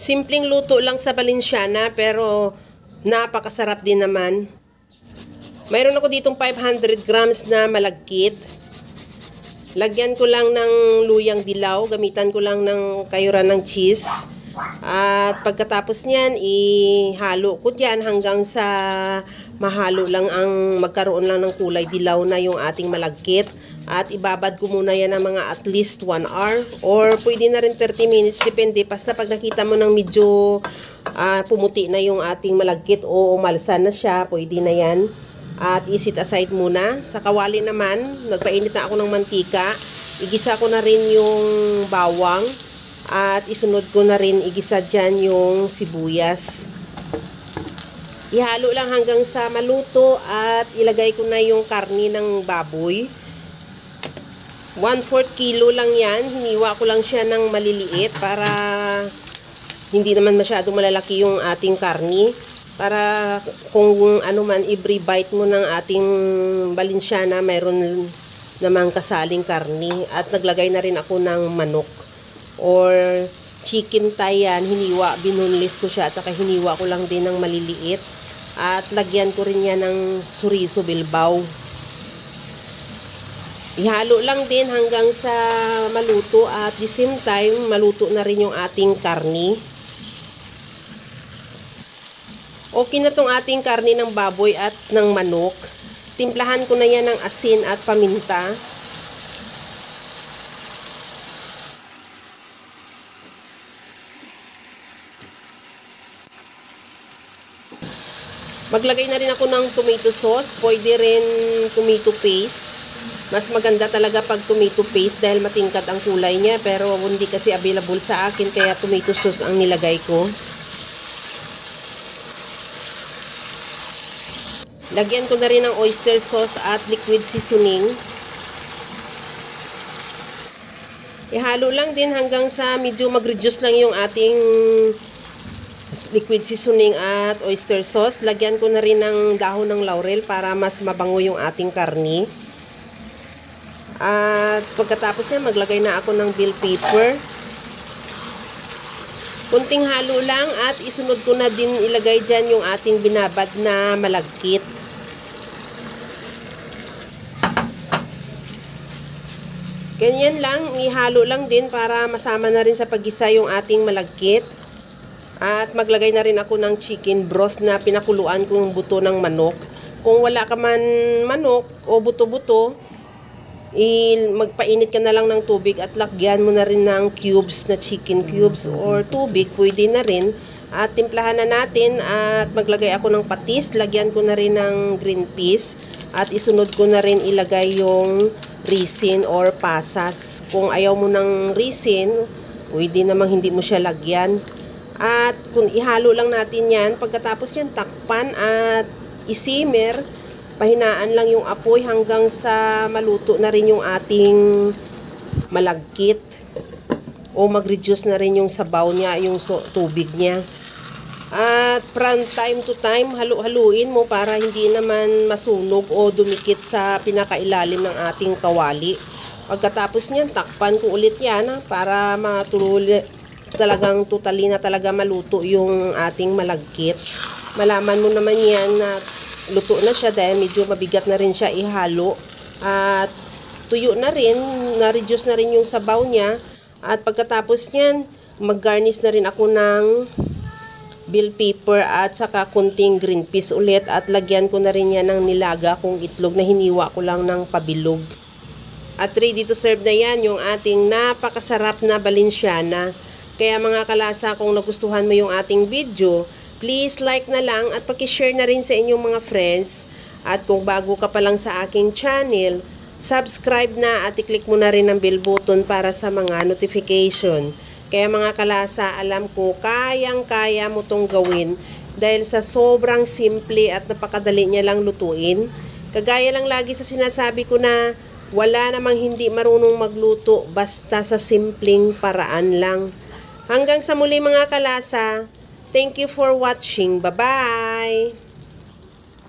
Simpleng luto lang sa Valenciana pero napakasarap din naman. Mayroon ako ditong 500 grams na malagkit. Lagyan ko lang ng luyang dilaw. Gamitan ko lang ng kayuran ng cheese. At pagkatapos niyan, ihalo ko dyan hanggang sa mahalo lang ang magkaroon lang ng kulay dilaw na yung ating malagkit. At ibabad ko muna yan ng mga at least 1 hour or pwede na rin 30 minutes. Depende. Basta pag nakita mo ng medyo pumuti na yung ating malagkit o umalsa na siya, pwede na yan. At isit aside muna. Sa kawali naman, nagpainit na ako ng mantika. Igisa ko na rin yung bawang. At isunod ko na rin igisa dyan yung sibuyas. Ihalo lang hanggang sa maluto at ilagay ko na yung karni ng baboy. 1/4 kilo lang yan. Hiniwa ko lang siya ng maliliit para hindi naman masyado malalaki yung ating karni. Para kung ano man, every bite mo ng ating Valenciana, mayroon namang kasaling karni. At naglagay na rin ako ng manok or chicken thigh yan. Hiniwa, binunlis ko siya at saka hiniwa ko lang din ng maliliit. At lagyan ko rin yan ng chorizo bilbao. Ihalo lang din hanggang sa maluto at the same time maluto na rin yung ating karni. Okay na tong ating karni ng baboy at ng manok. Timplahan ko na yan ng asin at paminta. Maglagay na rin ako ng tomato sauce. Pwede rin tomato paste. Mas maganda talaga pag tomato paste dahil matingkad ang kulay niya. Pero hindi kasi available sa akin kaya tomato sauce ang nilagay ko. Lagyan ko na rin ng oyster sauce at liquid seasoning. Ihalo lang din hanggang sa medyo mag-reduce lang yung ating liquid seasoning at oyster sauce. Lagyan ko na rin ng dahon ng laurel para mas mabango yung ating karni. At pagkatapos yan, maglagay na ako ng bell pepper. Kunting halo lang at isunod ko na din ilagay dyan yung ating binabad na malagkit. Ganyan lang, ihalo lang din para masama na rin sa paggisa yung ating malagkit. At maglagay na rin ako ng chicken broth na pinakuluan kong buto ng manok. Kung wala ka man manok o buto-buto, magpainit ka na lang ng tubig at lagyan mo na rin ng cubes na chicken cubes or tubig, pwede na rin. At timplahan na natin at maglagay ako ng patis. Lagyan ko na rin ng green peas. At isunod ko na rin ilagay yung resin or pasas. Kung ayaw mo ng resin, pwede namang hindi mo siya lagyan. At kung ihalo lang natin yan, pagkatapos yan takpan at isimmer, pahinaan lang yung apoy hanggang sa maluto na rin yung ating malagkit. O mag-reduce na rin yung sabaw niya, yung tubig niya. At from time to time, halu-haluin mo para hindi naman masunog o dumikit sa pinakailalim ng ating kawali. Pagkatapos niyan, takpan ko ulit yan para talagang totally na talaga maluto yung ating malagkit. Malaman mo naman yan na luto na siya dahil medyo mabigat na rin siya ihalo. At tuyo na rin, na-reduce na rin yung sabaw niya. At pagkatapos niyan, mag-garnish na rin ako ng bell pepper at saka kunting green peas ulit at lagyan ko na rin yan ng nilaga kung itlog na hiniwa ko lang ng pabilog. At ready to serve na yan yung ating napakasarap na Valenciana. Kaya mga kalasa, kung nagustuhan mo yung ating video, please like na lang at pakishare na rin sa inyong mga friends. At kung bago ka pa lang sa aking channel, subscribe na at i-click mo na rin ang bell button para sa mga notification. Kaya mga kalasa, alam ko, kayang-kaya mo tong gawin dahil sa sobrang simple at napakadali niya lang lutuin. Kagaya lang lagi sa sinasabi ko na wala namang hindi marunong magluto basta sa simpleng paraan lang. Hanggang sa muli mga kalasa, thank you for watching. Bye-bye!